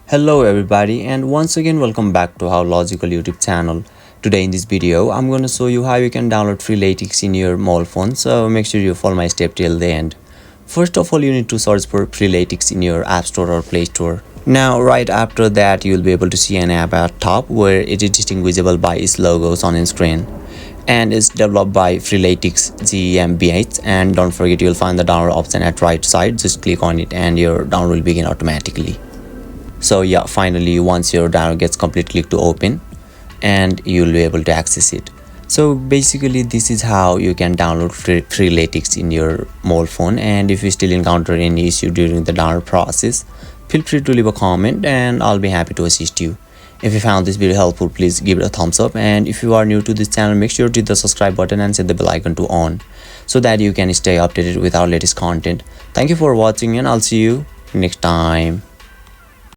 Hello everybody, and once again welcome back to our logical YouTube channel. Today in this video I'm going to show you how you can download Freeletics in your mobile phone, so make sure you follow my step till the end. First of all, you need to search for Freeletics in your App Store or Play Store. Now right after that you'll be able to see an app at top where it is distinguishable by its logos on screen, and it's developed by Freeletics GmbH. And don't forget, you'll find the download option at right side. Just click on it and your download will begin automatically. So yeah, finally once your download gets complete, click to open and you'll be able to access it. So basically this is how you can download Freeletics in your mobile phone, and if you still encounter any issue during the download process, feel free to leave a comment and I'll be happy to assist you. If you found this video helpful, please give it a thumbs up, and if you are new to this channel, make sure to hit the subscribe button and set the bell icon to on so that you can stay updated with our latest content. Thank you for watching and I'll see you next time.